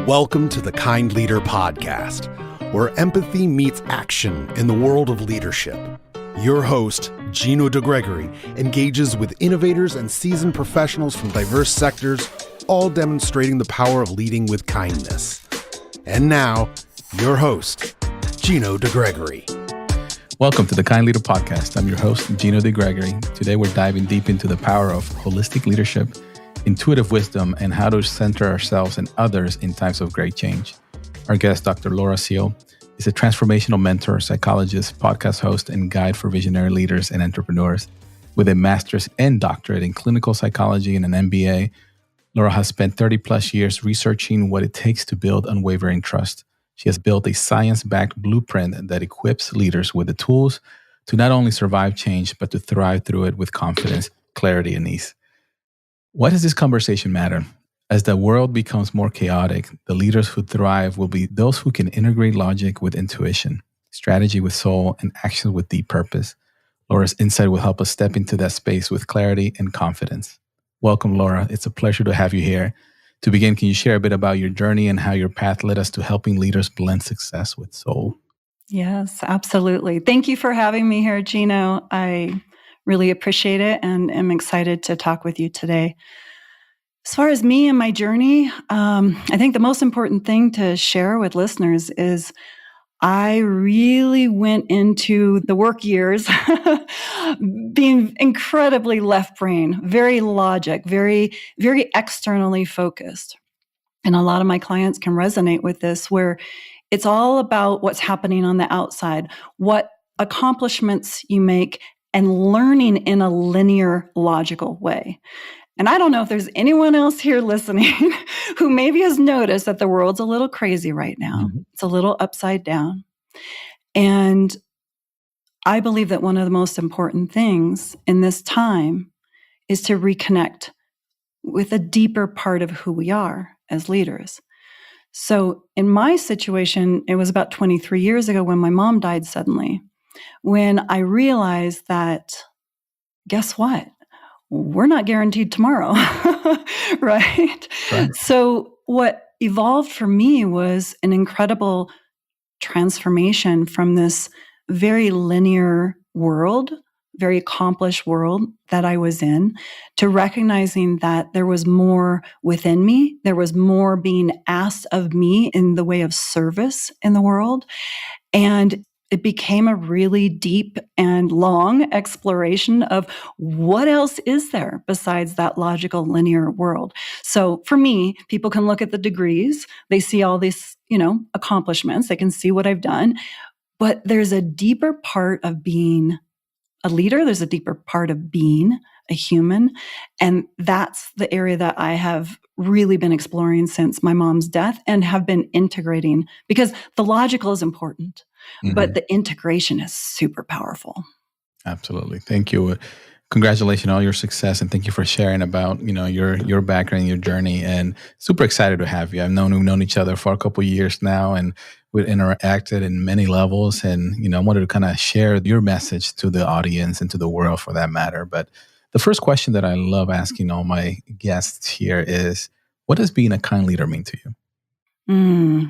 Welcome to the Kind Leader Podcast, where empathy meets action in the world of leadership. Your host, Gino Degregori, engages with innovators and seasoned professionals from diverse sectors, all demonstrating the power of leading with kindness. And now, your host, Gino Degregori. Welcome to the Kind Leader Podcast. I'm your host, Gino Degregori. Today, we're diving deep into the power of holistic leadership, intuitive wisdom, and how to center ourselves and others in times of great change. Our guest, Dr. Ciel, is a transformational mentor, psychologist, podcast host, and guide for visionary leaders and entrepreneurs. With a master's and doctorate in clinical psychology and an MBA, Laura has spent 30 plus years researching what it takes to build unwavering trust. She has built a science-backed blueprint that equips leaders with the tools to not only survive change, but to thrive through it with confidence, clarity, and ease. Why does this conversation matter? As the world becomes more chaotic, the leaders who thrive will be those who can integrate logic with intuition, strategy with soul, and action with deep purpose. Laura's insight will help us step into that space with clarity and confidence. Welcome, Laura. It's a pleasure to have you here. To begin, can you share a bit about your journey and how your path led us to helping leaders blend success with soul? Yes, absolutely. Thank you for having me here, Gino. I really appreciate it and am excited to talk with you today. As far as me and my journey, I think the most important thing to share with listeners is I really went into the work years being incredibly left brain, very logic, very, very externally focused. And a lot of my clients can resonate with this, where it's all about what's happening on the outside, what accomplishments you make, and learning in a linear, logical way. And I don't know if there's anyone else here listening who maybe has noticed that the world's a little crazy right now. Mm-hmm. It's a little upside down. And I believe that one of the most important things in this time is to reconnect with a deeper part of who we are as leaders. So in my situation, it was about 23 years ago when my mom died suddenly, when I realized that, guess what? We're not guaranteed tomorrow, right? So what evolved for me was an incredible transformation from this very linear world, very accomplished world that I was in, to recognizing that there was more within me. There was more being asked of me in the way of service in the world. And it became a really deep and long exploration of what else is there besides that logical linear world. So for me, people can look at the degrees, they see all these, accomplishments, they can see what I've done, but there's a deeper part of being a leader, there's a deeper part of being a human, and that's the area that I have really been exploring since my mom's death and have been integrating, because the logical is important. Mm-hmm. But the integration is super powerful. Absolutely. Thank you. Congratulations on all your success, and thank you for sharing about your background, your journey, and super excited to have you. We've known each other for a couple of years now, and we've interacted in many levels. And I wanted to kind of share your message to the audience and to the world, for that matter. But the first question that I love asking all my guests here is, what does being a kind leader mean to you?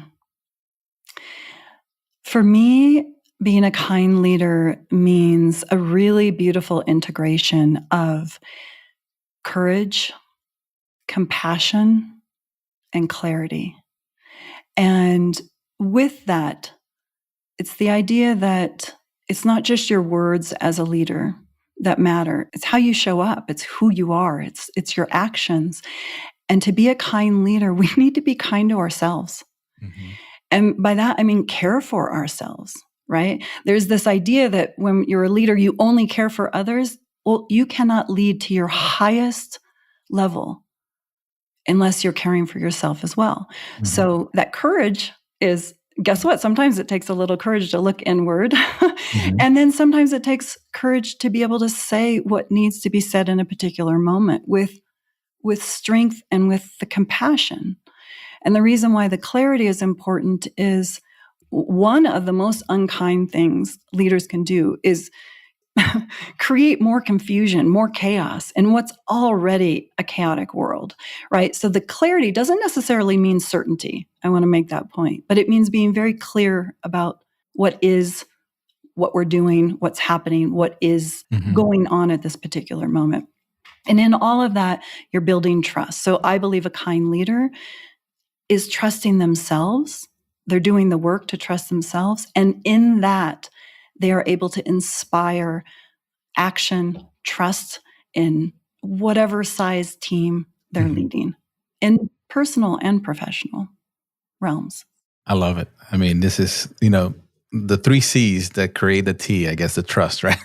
For me, being a kind leader means a really beautiful integration of courage, compassion, and clarity. And with that, it's the idea that it's not just your words as a leader that matter. It's how you show up. It's who you are. It's your actions. And to be a kind leader, we need to be kind to ourselves. Mm-hmm. And by that, I mean care for ourselves, right? There's this idea that when you're a leader, you only care for others. Well, you cannot lead to your highest level unless you're caring for yourself as well. Mm-hmm. So that courage is, guess what? Sometimes it takes a little courage to look inward. Mm-hmm. And then sometimes it takes courage to be able to say what needs to be said in a particular moment with strength and with the compassion. And the reason why the clarity is important is one of the most unkind things leaders can do is create more confusion, more chaos in what's already a chaotic world, right? So the clarity doesn't necessarily mean certainty. I want to make that point, but it means being very clear about what we're doing, what's happening, what is going on at this particular moment. And in all of that, you're building trust. So I believe a kind leader is trusting themselves. They're doing the work to trust themselves. And in that, they are able to inspire action, trust in whatever size team they're leading in personal and professional realms. I love it. I mean, this is, the 3 C's that create the T, I guess, the trust, right?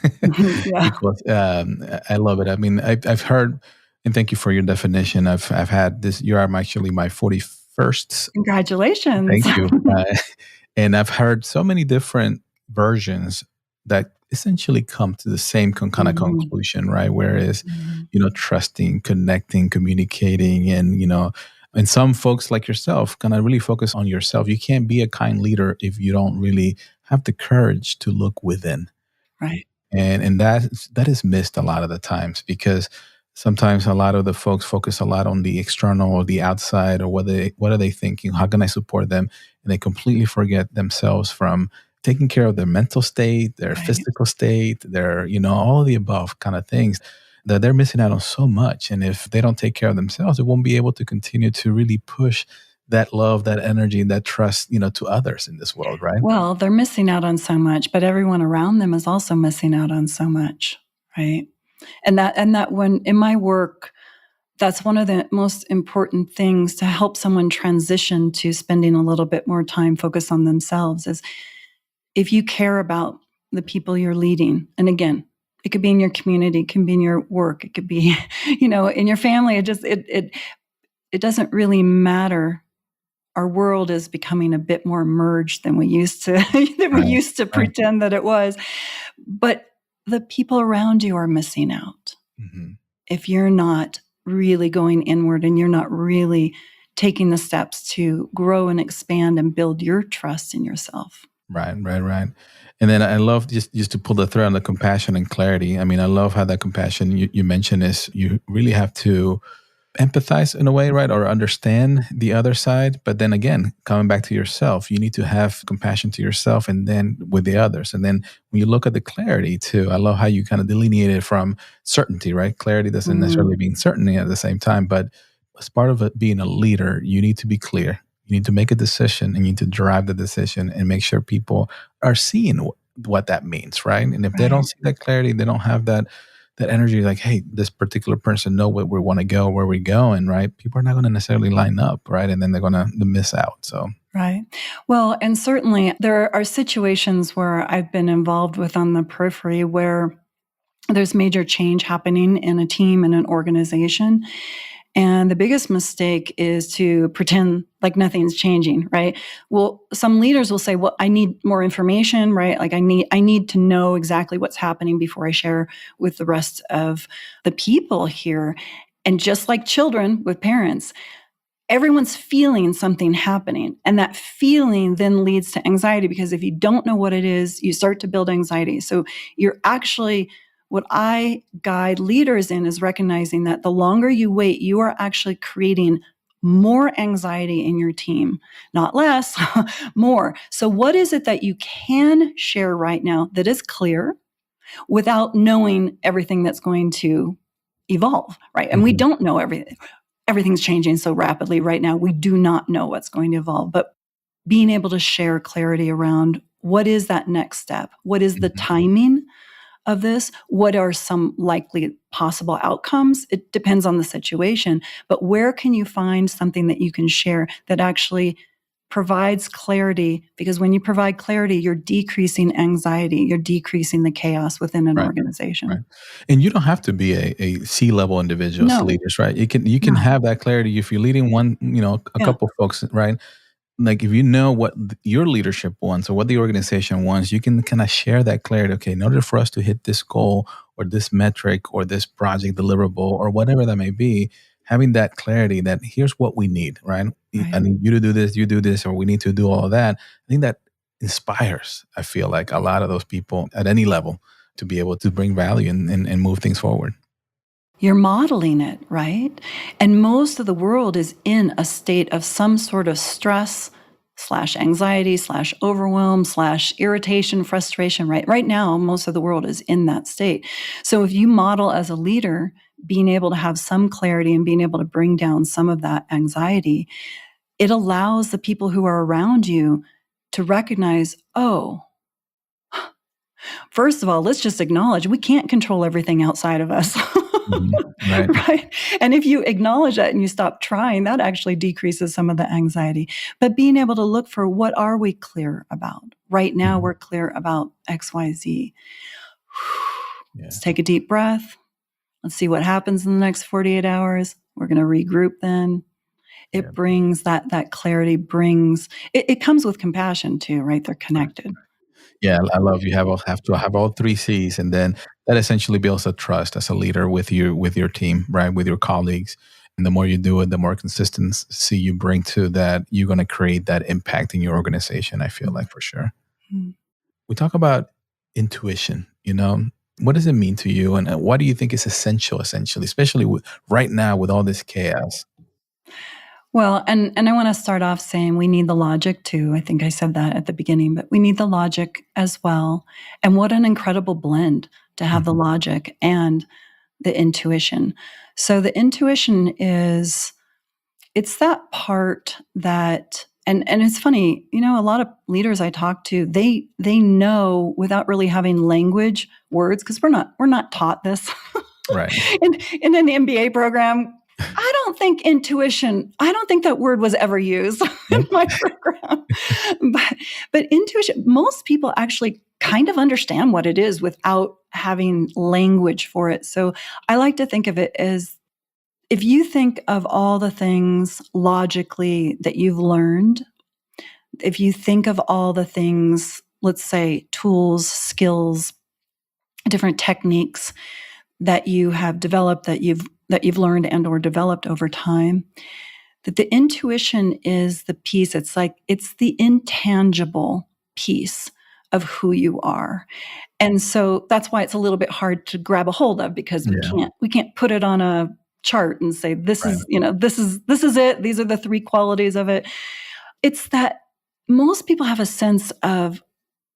Yeah. Because, I love it. I mean, I've heard, and thank you for your definition. I've had this, you are actually my 41st. Congratulations. Thank you. And I've heard so many different versions that essentially come to the same kind of conclusion, right? Whereas, trusting, connecting, communicating, and some folks like yourself kind of really focus on yourself. You can't be a kind leader if you don't really have the courage to look within. Right. And that is missed a lot of the times, because sometimes a lot of the folks focus a lot on the external or the outside, or what are they thinking? How can I support them? And they completely forget themselves from taking care of their mental state, their physical state, their, all of the above kind of things, that they're missing out on so much. And if they don't take care of themselves, they won't be able to continue to really push that love, that energy, that trust, to others in this world, right? Well, they're missing out on so much, but everyone around them is also missing out on so much, right? And that when in my work, that's one of the most important things to help someone transition to spending a little bit more time focused on themselves is if you care about the people you're leading. And again, it could be in your community, it can be in your work, it could be, in your family. It doesn't really matter. Our world is becoming a bit more merged than we used to pretend that it was. But the people around you are missing out. If you're not really going inward and you're not really taking the steps to grow and expand and build your trust in yourself. Right. And then I love just to pull the thread on the compassion and clarity. I mean, I love how that compassion you mentioned is you really have to empathize in a way, right? Or understand the other side. But then again, coming back to yourself, you need to have compassion to yourself and then with the others. And then when you look at the clarity too, I love how you kind of delineate it from certainty, right? Clarity doesn't necessarily mean certainty at the same time, but as part of it being a leader, you need to be clear. You need to make a decision and you need to drive the decision and make sure people are seeing what that means, right? And if they don't see that clarity, they don't have that energy, like, hey, this particular person know where we want to go, where we're going, right? People are not going to necessarily line up, right? And then they're going to miss out. So, right. Well, and certainly there are situations where I've been involved with on the periphery where there's major change happening in a team and an organization. And the biggest mistake is to pretend like nothing's changing, right? Well, some leaders will say, well, I need more information, right? Like I need to know exactly what's happening before I share with the rest of the people here. And just like children with parents, everyone's feeling something happening. And that feeling then leads to anxiety, because if you don't know what it is, you start to build anxiety. So you're actually... What I guide leaders in is recognizing that the longer you wait, you are actually creating more anxiety in your team, not less, more. So what is it that you can share right now that is clear without knowing everything that's going to evolve, right? And we don't know everything. Everything's changing so rapidly right now. We do not know what's going to evolve, but being able to share clarity around what is that next step? What is the timing of this? What are some likely possible outcomes? It depends on the situation, but where can you find something that you can share that actually provides clarity? Because when you provide clarity, you're decreasing anxiety, you're decreasing the chaos within an organization. Right. And you don't have to be a C-level individual to leaders, right? You can have that clarity if you're leading one, a couple folks, right? Like if you know what your leadership wants or what the organization wants, you can kind of share that clarity. Okay, in order for us to hit this goal or this metric or this project deliverable or whatever that may be, having that clarity that here's what we need, right? I need you to do this, you do this, or we need to do all of that. I think that inspires, I feel like, a lot of those people at any level, to be able to bring value and move things forward. You're modeling it, right? And most of the world is in a state of some sort of stress / anxiety / overwhelm / irritation, frustration, right? Right now, most of the world is in that state. So if you model as a leader, being able to have some clarity and being able to bring down some of that anxiety, it allows the people who are around you to recognize, oh, first of all, let's just acknowledge we can't control everything outside of us. Right. Right. And if you acknowledge that and you stop trying, that actually decreases some of the anxiety. But being able to look for what are we clear about? Right now, we're clear about XYZ. Let's take a deep breath. Let's see what happens in the next 48 hours. We're going to regroup then. It brings that clarity, it comes with compassion too, right? They're connected. Yeah, I love you have to have all 3 C's, and then that essentially builds a trust as a leader with your team, right? With your colleagues. And the more you do it, the more consistency you bring to that, you're going to create that impact in your organization, I feel like, for sure. Mm-hmm. We talk about intuition, what does it mean to you? And what do you think is essentially, especially right now with all this chaos? Well, and I want to start off saying we need the logic too. I think I said that at the beginning, but we need the logic as well. And what an incredible blend to have the logic and the intuition. So the intuition it's that part that, and it's funny, a lot of leaders I talk to, they know without really having language, words, because we're not taught this. Right. In an MBA program, I don't think that word was ever used in my program. But intuition, most people actually kind of understand what it is without having language for it. So I like to think of it as, if you think of all the things logically that you've learned, if you think of all the things, let's say tools, skills, different techniques that you have developed, that you've learned and or developed over time, that the intuition is the piece. It's the intangible piece of who you are. And so that's why it's a little bit hard to grab a hold of, because we can't put it on a chart and say, this is it. These are the 3 qualities of it. It's that most people have a sense of,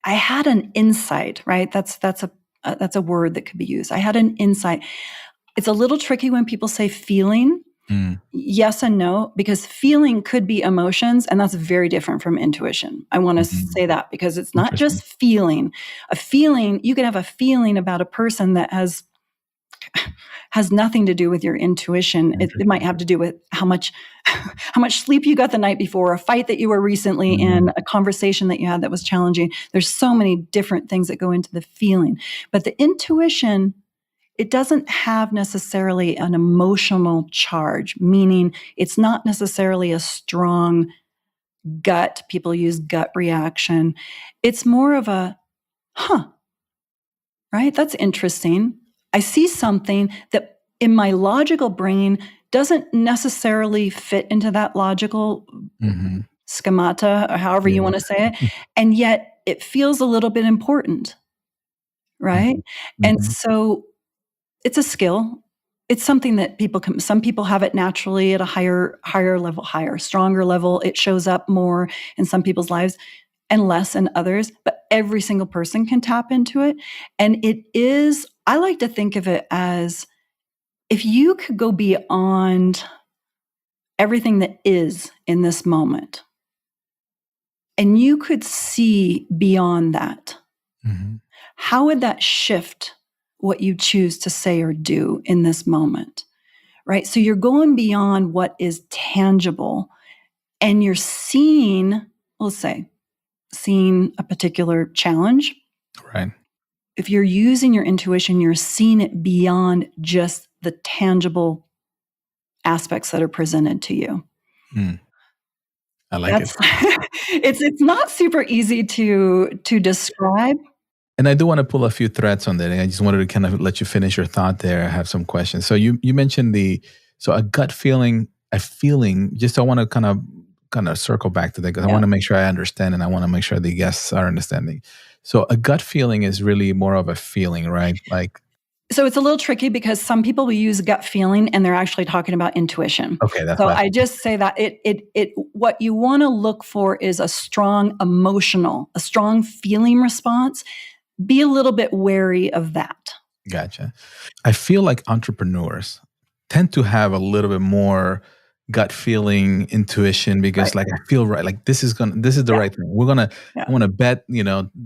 I had an insight, right? That's a word that could be used. I had an insight. It's a little tricky when people say feeling. Yes and no, because feeling could be emotions, and that's very different from intuition. I want to say that, because it's not just feeling. You can have a feeling about a person that has nothing to do with your intuition. It might have to do with how much sleep you got the night before, a fight that you were recently in, a conversation that you had that was challenging. There's so many different things that go into the feeling. But the intuition, it doesn't have necessarily an emotional charge, meaning it's not necessarily a strong gut. People use gut reaction. It's more of a, right? That's interesting. I see something that in my logical brain doesn't necessarily fit into that logical schemata, or however you want to say it. And yet it feels a little bit important, right? And so it's a skill. It's something that some people have it naturally at a higher level, stronger level. It shows up more in some people's lives and less in others, but every single person can tap into it. And I like to think of it as, if you could go beyond everything that is in this moment, and you could see beyond that, how would that shift what you choose to say or do in this moment, right? So you're going beyond what is tangible, and you're seeing a particular challenge. Right. If you're using your intuition, you're seeing it beyond just the tangible aspects that are presented to you. I like it. It's not super easy to describe. And I do want to pull a few threads on that. I just wanted to kind of let you finish your thought there. I have some questions. So you mentioned a gut feeling, just I want to kind of circle back to that, because I want to make sure I understand, and I want to make sure the guests are understanding. So a gut feeling is really more of a feeling, right? Like, So it's a little tricky because some people will use gut feeling and they're actually talking about intuition. okay, that's So what I I thought. just say that what you want to look for is a strong feeling response. Be a little bit wary of that. Gotcha. I feel like entrepreneurs tend to have a little bit more gut feeling, intuition, because Right. like I feel right, like this is the Yeah. right thing. We're gonna Yeah. I want to bet,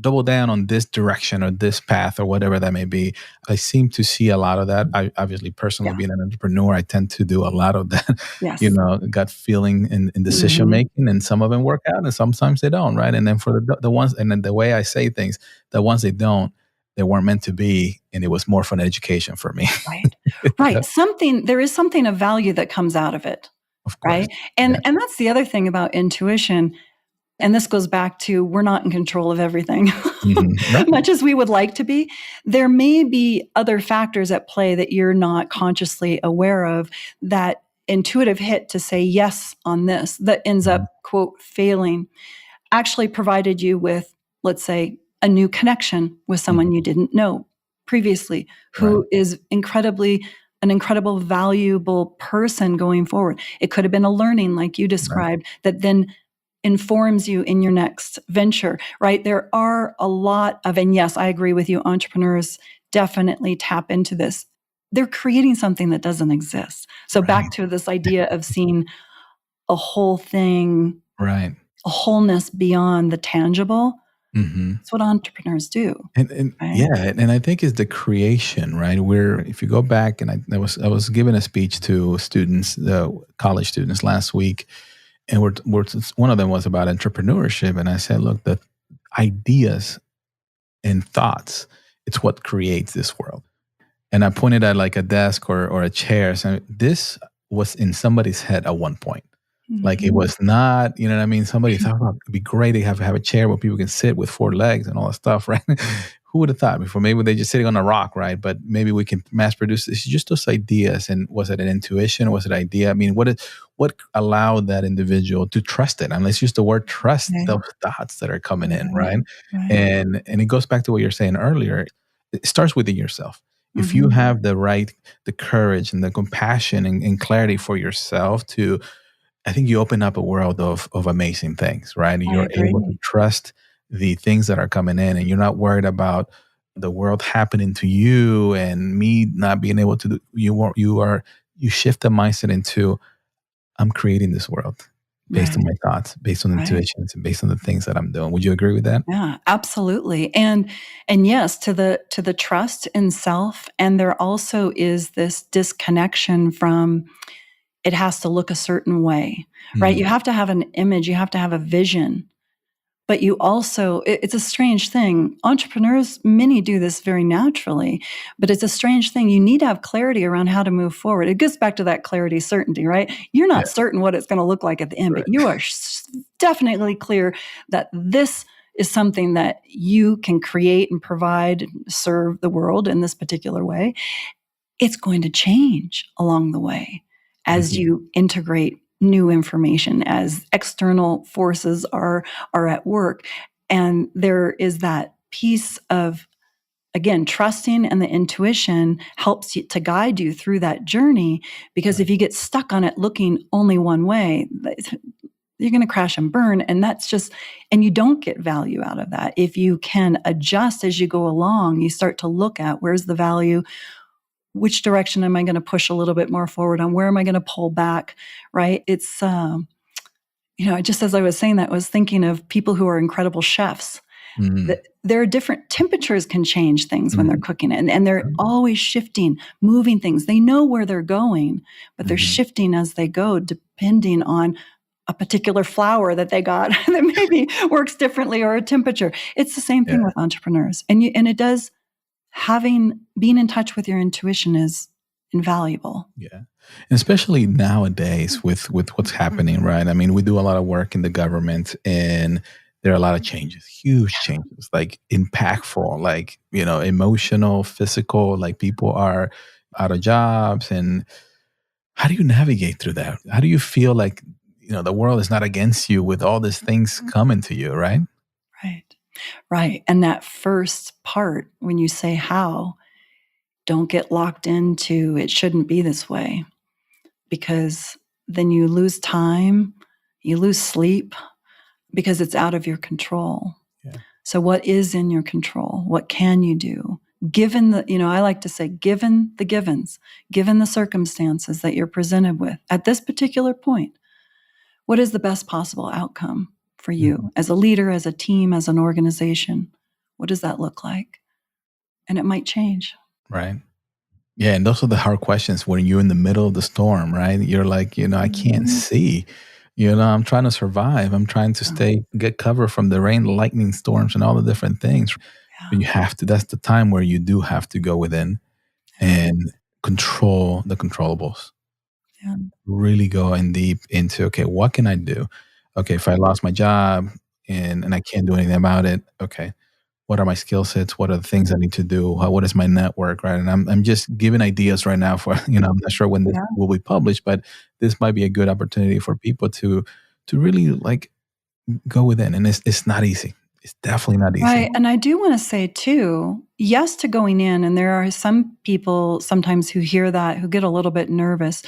double down on this direction or this path or whatever that may be. I seem to see a lot of that. I obviously personally Yeah. being an entrepreneur, I tend to do a lot of that, Yes. gut feeling in decision Mhm. making, and some of them work out and sometimes they don't, right? And then for the ones, and then the way I say things, the ones they don't, they weren't meant to be, and it was more for an education for me. Right. Right. There is something of value that comes out of it. Of course. Right. Yeah. And that's the other thing about intuition. And this goes back to we're not in control of everything, Right. much as we would like to be. There may be other factors at play that you're not consciously aware of, that intuitive hit to say yes on this that ends Mhm. up, quote, failing, actually provided you with, let's say, a new connection with Mhm. someone you didn't know previously, Right. who is an incredible, valuable person going forward. It could have been a learning, like you Right. described, that then informs you in your next venture, right? There are a lot of, and yes, I agree with you, entrepreneurs definitely tap into this. They're creating something that doesn't exist. So back Right. to this idea of seeing a whole thing, Right. a wholeness beyond the tangible. Mhm. That's what entrepreneurs do, And right? yeah, and I think it's the creation, right? Where if you go back, and I was giving a speech to students, college students last week, and one of them was about entrepreneurship, and I said, look, the ideas and thoughts, it's what creates this world. And I pointed at like a desk or a chair. So this was in somebody's head at one point. Like it Mhm. was not, you know what I mean? Somebody thought, oh, it'd be great to have a chair where people can sit with four legs and all that stuff, right? Who would have thought before? Maybe they're just sitting on a rock, right? But maybe we can mass produce this. Just those ideas. And was it an intuition? Was it an idea? I mean, what allowed that individual to trust it? And let's use the word trust Right, those thoughts that are coming in, right, right? right. And it goes back to what you're saying earlier. It starts within yourself. If you Mhm. have the courage and the compassion and clarity for yourself to, I think you open up a world of amazing ththings, right? And I you're able to agree. trust the things that are coming in, and you're not worried about the world happening to you and me not being able to do. You shift the mindset into, I'm creating this world based on Right, my thoughts, based on right. intuitions, and based on the things that I'm doing. Would you agree with that? Yeah, absolutely. And yes, to the trust in self, and there also is this disconnection from it has to look a certain way, right? You Mm, have to have an image, you have to have a vision, but you also it's a strange thing. Entrepreneurs, many do this very naturally, but it's a strange thing. You need to have clarity around how to move forward. It gets back to that clarity, certainty, right? You're yeah, not certain what it's going to look like at the end, but right. you are definitely clear that this is something that you can create and provide and serve the world in this particular way. It's going to change along the way as Mhm. you integrate new information, as external forces are at work. And there is that piece of, again, trusting, and the intuition helps you to guide you through that journey. Because Right. if you get stuck on it looking only one way, you're going to crash and burn. And that's just, and you don't get value out of that. If you can adjust as you go along, you start to look at where's the value, which direction am I going to push a little bit more forward on, where am I going to pull back, right? It's just as I was saying that, I was thinking of people who are incredible chefs. Mm, There are different temperatures can change things when they're mhm. cooking, and they're always shifting, moving things. They know where they're going, but they're Mhm. shifting as they go depending on a particular flour that they got that maybe works differently, or a temperature. It's the same Yeah. thing with entrepreneurs. And it does, being in touch with your intuition is invaluable. Yeah. And especially nowadays with what's happening, right? I mean, we do a lot of work in the government, and there are a lot of changes, huge changes, like impactful, like, emotional, physical, like people are out of jobs. And how do you navigate through that? How do you feel like, the world is not against you with all these things coming to you, right? Right. Right. And that first part, when you say how, don't get locked into it shouldn't be this way, because then you lose time, you lose sleep, because it's out of your control. Yeah. So what is in your control? What can you do? Given the, I like to say, given the givens, given the circumstances that you're presented with at this particular point, what is the best possible outcome for you as a leader, as a team, as an organization? What does that look like? And it might change. Right. Yeah. And those are the hard questions when you're in the middle of the storm, right? You're like, I can't see. I'm trying to survive. I'm trying to get cover from the rain, lightning storms, and all the different things. But you have to, that's the time where you do have to go within and control the controllables. Yeah. Really go in deep into, okay, what can I do? Okay, if I lost my job and I can't do anything about it, okay, what are my skill sets? What are the things I need to do? What is my network, right? And I'm just giving ideas right now for, I'm not sure when this will be published, but this might be a good opportunity for people to really like go within. And it's not easy. It's definitely not easy. Right. And I do want to say too, yes to going in. And there are some people sometimes who hear that, who get a little bit nervous,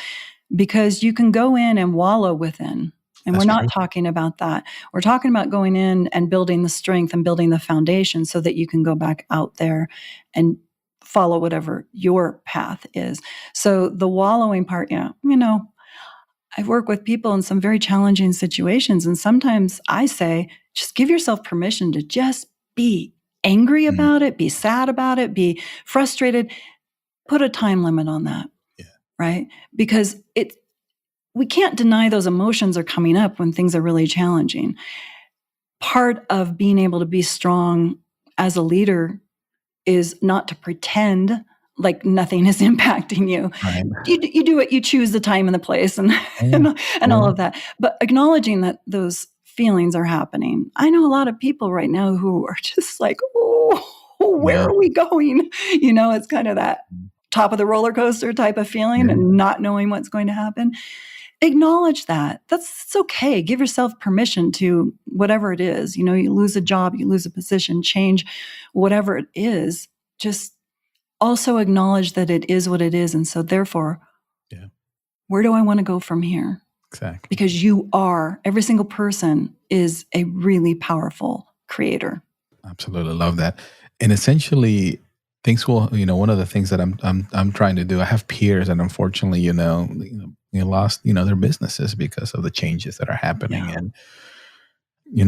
because you can go in and wallow within. And That's we're not true. talking about that. We're talking about going in and building the strength and building the foundation so that you can go back out there and follow whatever your path is. So the wallowing part, I work with people in some very challenging situations. And sometimes I say, just give yourself permission to just be angry about it, be sad about it, be frustrated. Put a time limit on that, right? Because we can't deny those emotions are coming up when things are really challenging. Part of being able to be strong as a leader is not to pretend like nothing is impacting you. Right. You do it, you choose the time and the place and all of that. But acknowledging that those feelings are happening. I know a lot of people right now who are just like, where are we going? It's kind of that top of the roller coaster type of feeling and not knowing what's going to happen. Acknowledge that. It's okay. Give yourself permission to whatever it is. You lose a job, you lose a position, change, whatever it is. Just also acknowledge that it is what it is. And so therefore, where do I want to go from here? Exactly. Because every single person is a really powerful creator. Absolutely. Love that. And essentially things will, one of the things that I'm trying to do, I have peers that unfortunately, lost, their businesses because of the changes that are happening. And,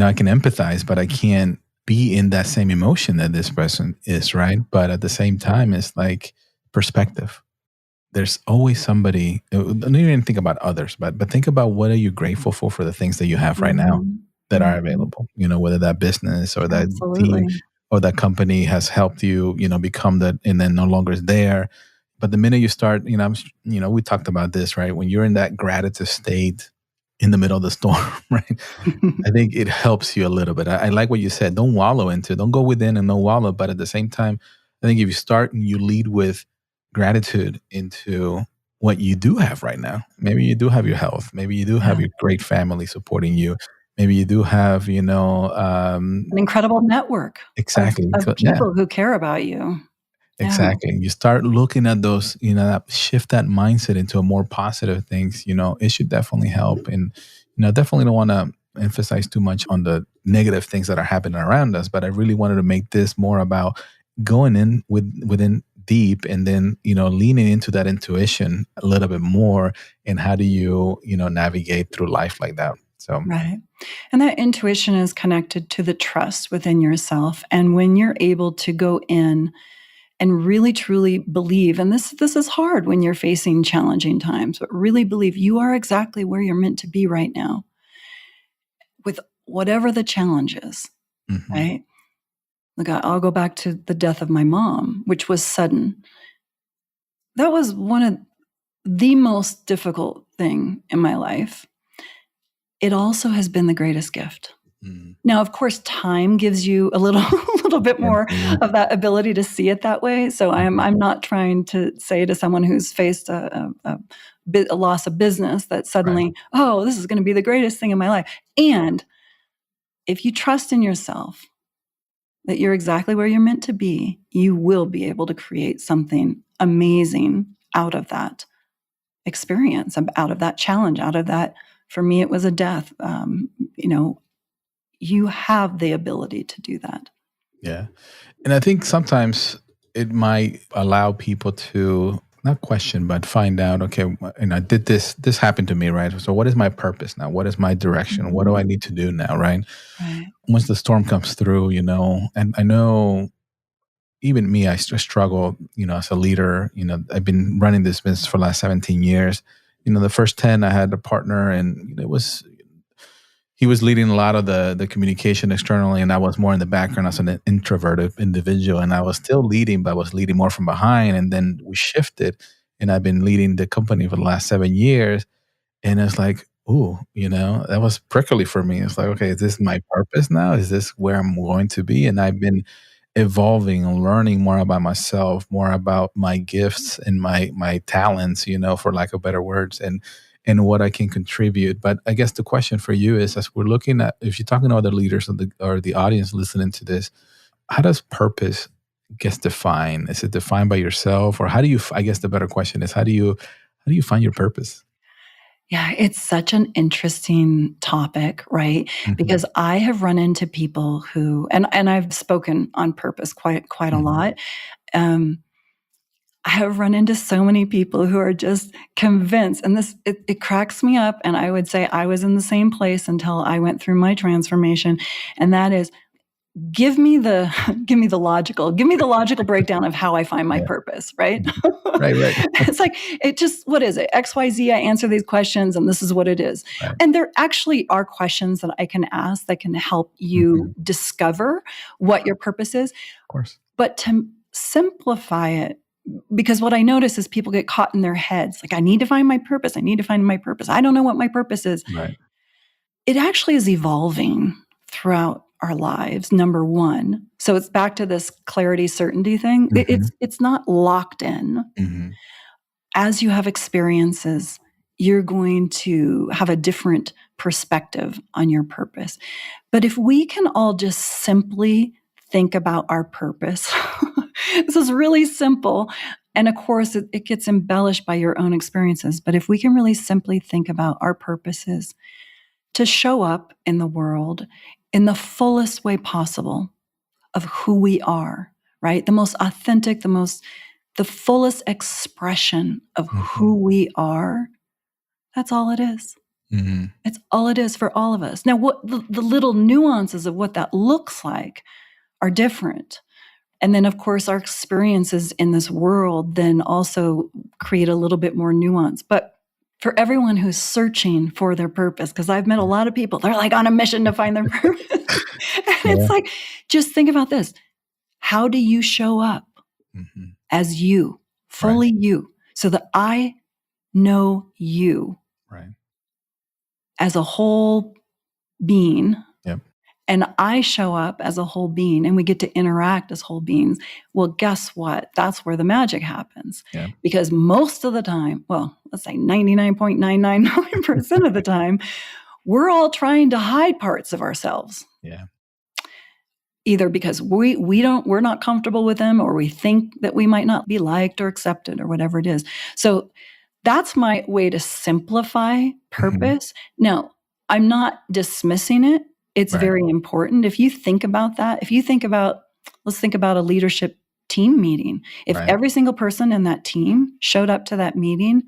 I can empathize, but I can't be in that same emotion that this person is, right? But at the same time, it's like perspective. There's always somebody, don't even think about others, but think about what are you grateful for the things that you have right now that are available, whether that business or that team or that company has helped you, become that and then no longer is there. But the minute you start, we talked about this, right? When you're in that gratitude state in the middle of the storm, right? I think it helps you a little bit. I like what you said. Don't wallow into it. Don't go within and don't wallow. But at the same time, I think if you start and you lead with gratitude into what you do have right now, maybe you do have your health. Maybe you do have your great family supporting you. Maybe you do have, an incredible network exactly of people who care about you. Exactly. You start looking at those, shift that mindset into a more positive things, it should definitely help. And, definitely don't want to emphasize too much on the negative things that are happening around us, but I really wanted to make this more about going in within deep and then, leaning into that intuition a little bit more. And how do you, navigate through life like that? So, right. And that intuition is connected to the trust within yourself. And when you're able to go in and really truly believe, and this is hard when you're facing challenging times, but really believe you are exactly where you're meant to be right now with whatever the challenge is, right? Look, I'll go back to the death of my mom, which was sudden. That was one of the most difficult thing in my life. It also has been the greatest gift. Now, of course, time gives you a little bit more of that ability to see it that way. So I'm not trying to say to someone who's faced a loss of business that suddenly, this is going to be the greatest thing in my life. And if you trust in yourself that you're exactly where you're meant to be, you will be able to create something amazing out of that experience, out of that challenge, out of that. For me, it was a death. You have the ability to do that. Yeah. And I think sometimes it might allow people to not question, but find out, okay, did this happened to me, right? So what is my purpose now? What is my direction? What do I need to do now, right? Right. Once the storm comes through, and I know even me, I struggle, as a leader. I've been running this business for the last 17 years. The first 10, I had a partner, and he was leading a lot of the communication externally, and I was more in the background as an introverted individual. And I was still leading, but I was leading more from behind. And then we shifted, and I've been leading the company for the last 7 years. And it's like, ooh, that was prickly for me. It's like, okay, is this my purpose now? Is this where I'm going to be? And I've been evolving and learning more about myself, more about my gifts and my talents, for lack of better words, and what I can contribute. But I guess the question for you is, as we're looking at, if you're talking to other leaders or the audience listening to this, how does purpose get defined? Is it defined by yourself, or how do you? I guess the better question is, how do you find your purpose? Yeah, it's such an interesting topic, right? Mm-hmm. Because I have run into people who, and I've spoken on purpose quite a lot. I have run into so many people who are just convinced, and it cracks me up. And I would say I was in the same place until I went through my transformation, and that is, give me the logical breakdown of how I find my purpose, right? Right. It's like, what is it? XYZ, I answer these questions and this is what it is. Right. And there actually are questions that I can ask that can help you discover what your purpose is. Of course. But to simplify it, because what I notice is people get caught in their heads. Like, I need to find my purpose. I need to find my purpose. I don't know what my purpose is. Right. It actually is evolving throughout our lives, number one. So it's back to this clarity, certainty thing. It's not locked in. As you have experiences, you're going to have a different perspective on your purpose. But if we can all just simply think about our purpose, this is really simple. And of course, it gets embellished by your own experiences. But if we can really simply think about our purposes to show up in the world in the fullest way possible of who we are, right? The most authentic, the fullest expression of who we are. That's all it is. It's all it is for all of us. Now, what the little nuances of what that looks like are different. And then, of course, our experiences in this world then also create a little bit more nuance. But for everyone who's searching for their purpose, because I've met a lot of people, they're like on a mission to find their purpose. And it's like, just think about this. How do you show up as you, fully you, so that I know you as a whole being, and I show up as a whole being, and we get to interact as whole beings? Well, guess what? That's where the magic happens. Because most of the time, well, let's say 99.999% of the time, we're all trying to hide parts of ourselves. Either because we're not comfortable with them, or we think that we might not be liked or accepted, or whatever it is. So that's my way to simplify purpose. Now, I'm not dismissing it. It's very important. If you think about that, let's think about a leadership team meeting. If every single person in that team showed up to that meeting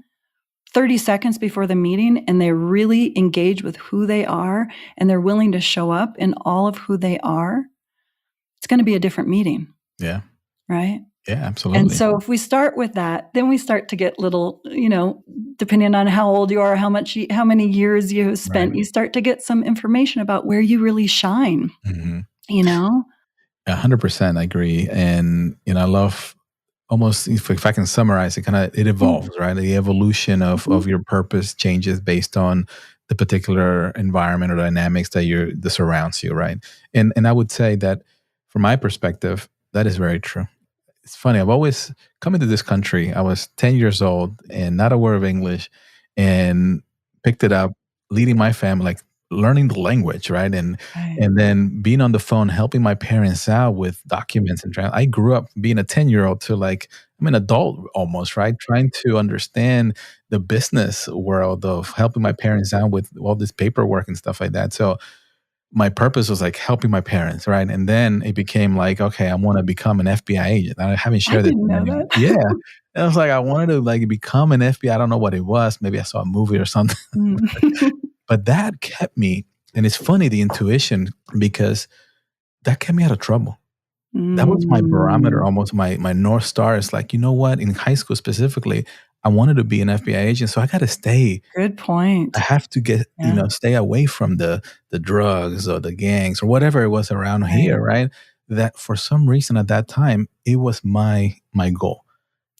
30 seconds before the meeting, and they really engage with who they are, and they're willing to show up in all of who they are, it's going to be a different meeting. Right? Yeah, absolutely. And so if we start with that, then we start to get little, depending on how old you are, how many years you have spent, you start to get some information about where you really shine, 100%, I agree. And, I love almost, if I can summarize it, it evolves, right? The evolution of your purpose changes based on the particular environment or dynamics that surrounds you, right? And I would say that from my perspective, that is very true. It's funny. I've always come into this country. I was 10 years old and not a word of English, and picked it up, leading my family, like learning the language, right? Right. And then being on the phone, helping my parents out with documents I grew up being a 10-year-old to like, I'm an adult almost, right? Trying to understand the business world of helping my parents out with all this paperwork and stuff like that. So my purpose was like helping my parents, right? And then it became like, okay, I want to become an FBI agent. I haven't I shared this didn't with know anyone. that. Yeah. And I was like, I wanted to like become an FBI. I don't know what it was. Maybe I saw a movie or something. Mm. But that kept me, and it's funny, the intuition, because that kept me out of trouble. That was my barometer, Mm. almost my North Star. Is like, you know what? In high school specifically, I wanted to be an FBI agent. So I got to stay. Good I point. have to get, Yeah. stay away from the drugs or the gangs or whatever it was around Right. here, right? That for some reason at that time, it was my goal.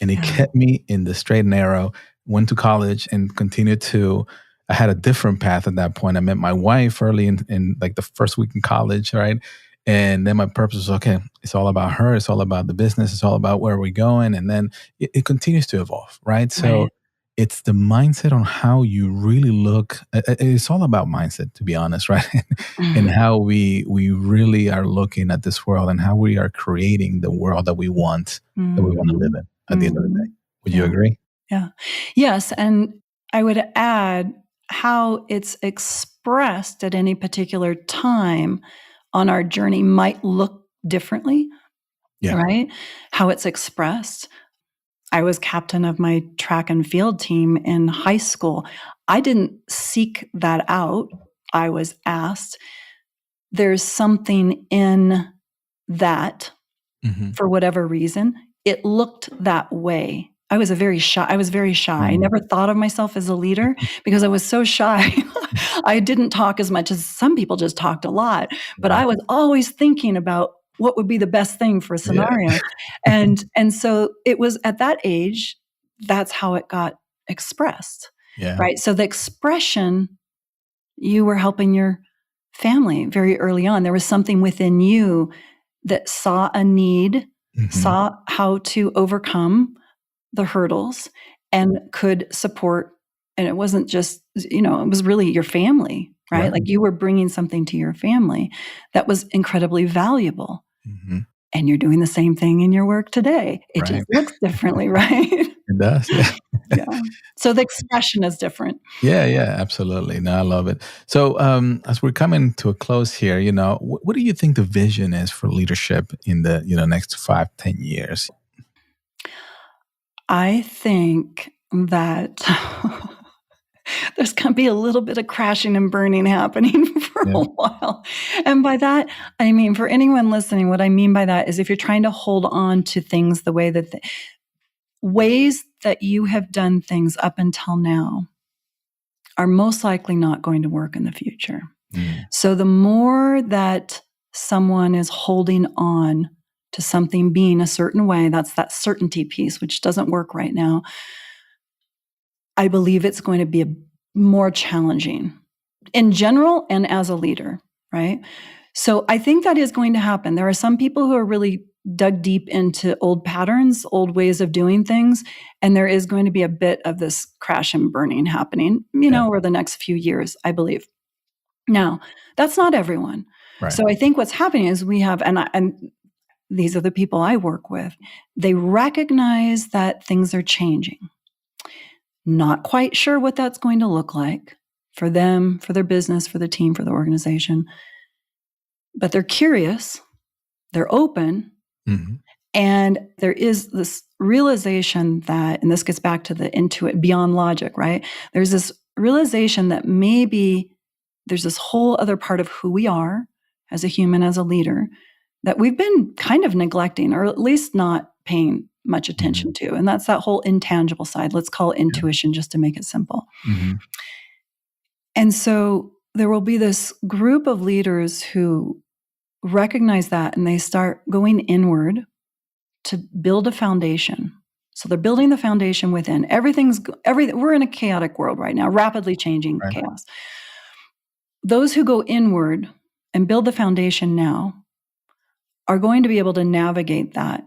And it Yeah. kept me in the straight and narrow, went to college and continued to I had a different path at that point. I met my wife early in like the first week in college, right? And then my purpose was, okay, it's all about her. It's all about the business. It's all about where we're going. And then it continues to evolve, right? So Right. it's the mindset on how you really look. It's all about mindset, to be honest, right? And Mm. how we really are looking at this world and how we are creating the world that we want to live Mhm. in at the end of the day. Mhm. Would you Yeah. agree? Yeah. Yes, and I would add how it's expressed at any particular time on our journey might look differently, Yeah. right? How it's expressed. I was captain of my track and field team in high school. I didn't seek that out. I was asked. There's something in that Mhm. for whatever reason. It looked that way. I was very shy. I Mm. never thought of myself as a leader because I was so shy. I didn't talk as much as some people just talked a lot, but Right. I was always thinking about what would be the best thing for a Yeah. scenario. And so it was at that age, that's how it got expressed, Yeah. right? So the expression, you were helping your family very early on. There was something within you that saw a need, Mhm. saw how to overcome the hurdles, and could support. And it wasn't just, it was really your family, right? Right. Like you were bringing something to your family that was incredibly valuable. Mhm. And you're doing the same thing in your work today. It Right. just looks differently, right? It does, yeah. Yeah. So the expression is different. Yeah, yeah, absolutely. No, I love it. So, as we're coming to a close here, what do you think the vision is for leadership in the, next 5, 10 years? I think that there's going to be a little bit of crashing and burning happening for Yeah. a while. And by that, I mean, for anyone listening, what I mean by that is if you're trying to hold on to things the way that ways that you have done things up until now are most likely not going to work in the future. Mm. So the more that someone is holding on to something being a certain way, that's that certainty piece, which doesn't work right now. I believe it's going to be more challenging in general and as a leader, right? So I think that is going to happen. There are some people who are really dug deep into old patterns, old ways of doing things, and there is going to be a bit of this crash and burning happening, Yeah. over the next few years, I believe. Now, that's not everyone. Right. So I think what's happening is we have, and these are the people I work with, they recognize that things are changing. Not quite sure what that's going to look like for them, for their business, for the team, for the organization. But they're curious, they're open, Mhm. and there is this realization that, and this gets back to the intuit beyond logic, right? There's this realization that maybe there's this whole other part of who we are as a human, as a leader, that we've been kind of neglecting, or at least not paying much Mhm. attention to. And that's that whole intangible side. Let's call it Yeah. intuition just to make it simple. Mhm. And so there will be this group of leaders who recognize that and they start going inward to build a foundation. So they're building the foundation within. We're in a chaotic world right now, rapidly changing Right. chaos. Those who go inward and build the foundation now are going to be able to navigate that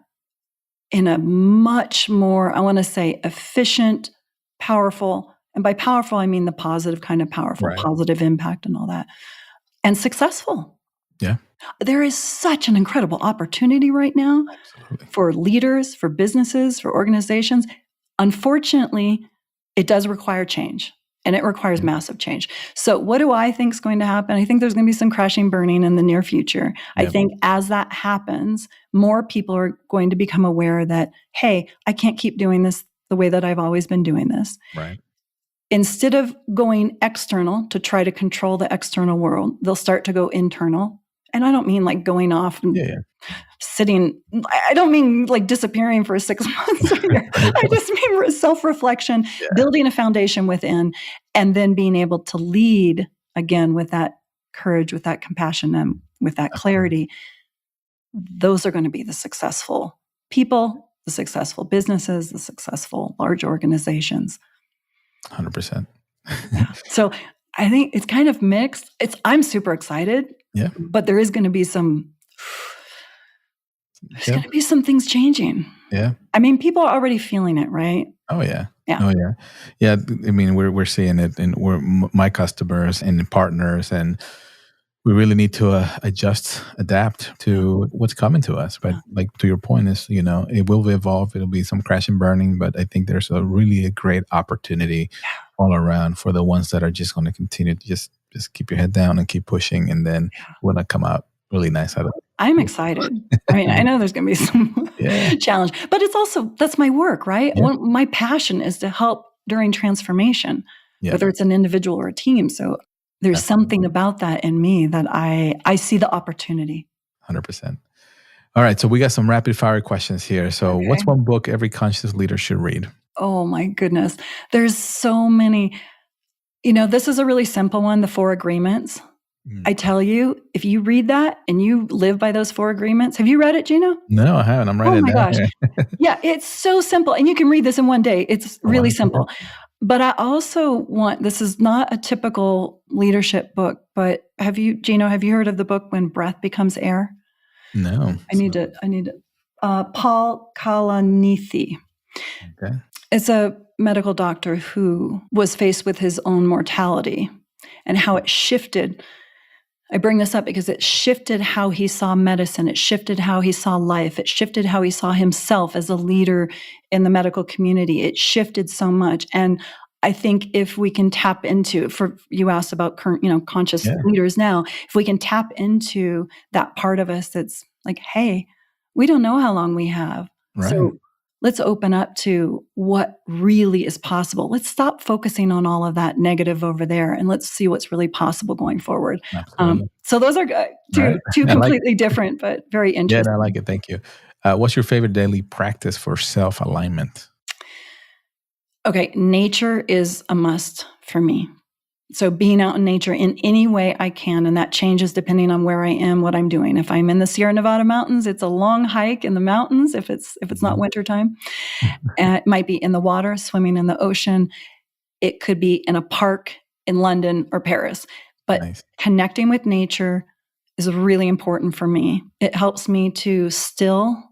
in a much more, I want to say, efficient, powerful, And by powerful, I mean the positive kind of powerful, Right. positive impact and all that. And successful. Yeah. There is such an incredible opportunity right now Absolutely. for leaders, for businesses, for organizations. Unfortunately, it does require change, and it requires massive change. So what do I think is going to happen? I think there's going to be some crashing, burning in the near future. I think as that happens, more people are going to become aware that, hey, I can't keep doing this the way that I've always been doing this. Right. Instead of going external to try to control the external world, they'll start to go internal. And I don't mean like going off and sitting. I don't mean like disappearing for 6 months. I just mean self-reflection, building a foundation within, and then being able to lead again with that courage, with that compassion, and with that clarity. Those are going to be the successful people, the successful businesses, the successful large organizations. 100%. So I think it's kind of mixed. I'm super excited. Yeah. But there is going to be some going to be some things changing. Yeah. I mean, people are already feeling it, right? Oh yeah. Yeah. Oh yeah. Yeah. I mean, we're seeing it, and we're my customers and partners, and we really need to adjust, adapt to what's coming to us. But like to your point is, it will evolve. It'll be some crash and burning, but I think there's a great opportunity all around for the ones that are just going to continue to just keep your head down and keep pushing, and then we're going to come out really nice out of it. I'm excited. I mean, I know there's going to be some challenge, but it's also, that's my work, right? Yeah. My passion is to help during transformation, whether it's an individual or a team. So there's something about that in me that I see the opportunity. 100%. All right. So we got some rapid fire questions here. So what's one book every conscious leader should read? Oh my goodness. There's so many. This is a really simple one, the 4 Agreements. I tell you, if you read that and you live by those 4 agreements, have you read it, Gino? No, I haven't. I'm writing it down. Oh my gosh. Yeah, it's so simple. And you can read this in one day. It's really simple. But I also this is not a typical leadership book, but Gino, have you heard of the book When Breath Becomes Air? No. I need to, Paul Kalanithi. Okay. It's a medical doctor who was faced with his own mortality and how it shifted. I bring this up because it shifted how he saw medicine. It shifted how he saw life. It shifted how he saw himself as a leader in the medical community. It shifted so much. And I think if we can tap into, you asked about current, conscious leaders now, if we can tap into that part of us that's like, hey, we don't know how long we have. Right. So let's open up to what really is possible. Let's stop focusing on all of that negative over there, and let's see what's really possible going forward. So those are two completely different, but very interesting. Yeah, I like it. Thank you. What's your favorite daily practice for self-alignment? Okay, nature is a must for me. So being out in nature in any way I can, and that changes depending on where I am, what I'm doing. If I'm in the Sierra Nevada mountains, it's a long hike in the mountains. If it's not wintertime, it might be in the water, swimming in the ocean. It could be in a park in London or Paris. But connecting with nature is really important for me. It helps me to still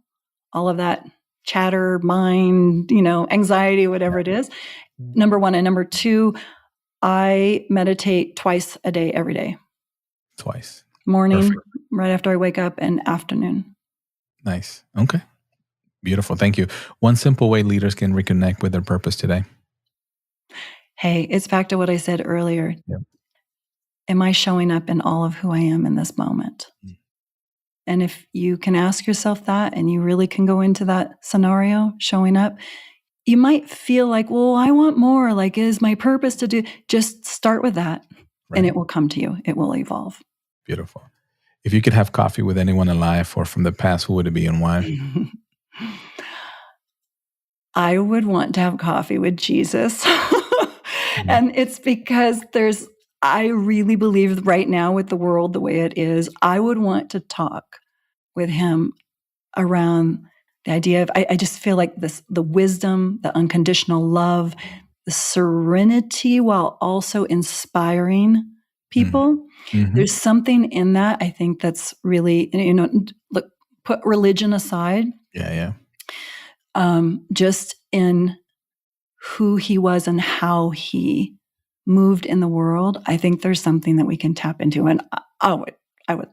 all of that chatter, mind, anxiety, whatever it is. Number 1. And number 2, I meditate twice a day, every day. Twice. Morning, right after I wake up, and afternoon. Nice. Okay. Beautiful. Thank you. One simple way leaders can reconnect with their purpose today. Hey, it's back to what I said earlier. Yep. Am I showing up in all of who I am in this moment? And if you can ask yourself that, and you really can go into that scenario, showing up, you might feel like, well, I want more. Like, is my purpose to do? Just start with that, and it will come to you. It will evolve. Beautiful. If you could have coffee with anyone alive or from the past, who would it be and why? I would want to have coffee with Jesus. And it's because I really believe right now with the world the way it is, I would want to talk with him around the idea of, I just feel like the wisdom, the unconditional love, the serenity while also inspiring people. Mm-hmm. There's something in that, I think, that's really, look, put religion aside. Yeah. Just in who he was and how he moved in the world, I think there's something that we can tap into. And I would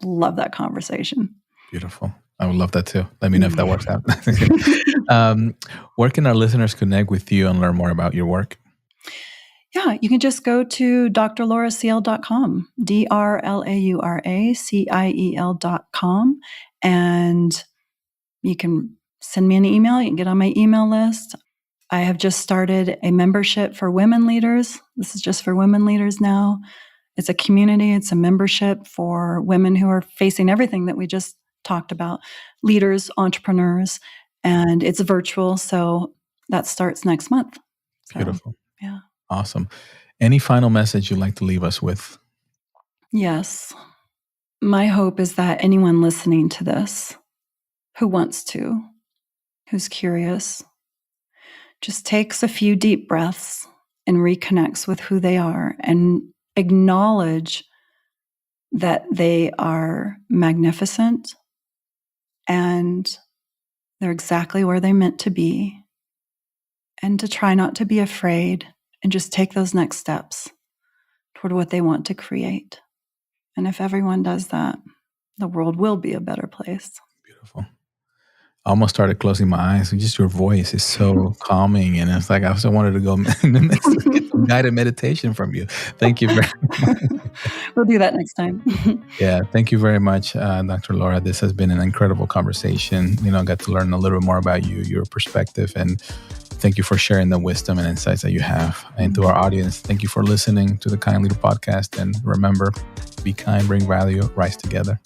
love that conversation. Beautiful. I would love that too. Let me know if that works out. Where can our listeners connect with you and learn more about your work? Yeah, you can just go to drlauraciel.com, drlauraciel.com, and you can send me an email. You can get on my email list. I have just started a membership for women leaders. This is just for women leaders now. It's a community. It's a membership for women who are facing everything that we just talked about, leaders, entrepreneurs, and it's virtual. So that starts next month. So, beautiful. Yeah. Awesome. Any final message you'd like to leave us with? Yes. My hope is that anyone listening to this who wants to, who's curious, just takes a few deep breaths and reconnects with who they are and acknowledge that they are magnificent and they're exactly where they're meant to be, and to try not to be afraid and just take those next steps toward what they want to create. And if everyone does that, the world will be a better place. Beautiful. I almost started closing my eyes. Just your voice is so calming. And it's like I also wanted to go get some guided meditation from you. Thank you very much. We'll do that next time. Yeah, thank you very much, Dr. Laura. This has been an incredible conversation. I got to learn a little bit more about you, your perspective, and thank you for sharing the wisdom and insights that you have. And to our audience, thank you for listening to the Kind Leader Podcast. And remember, be kind, bring value, rise together.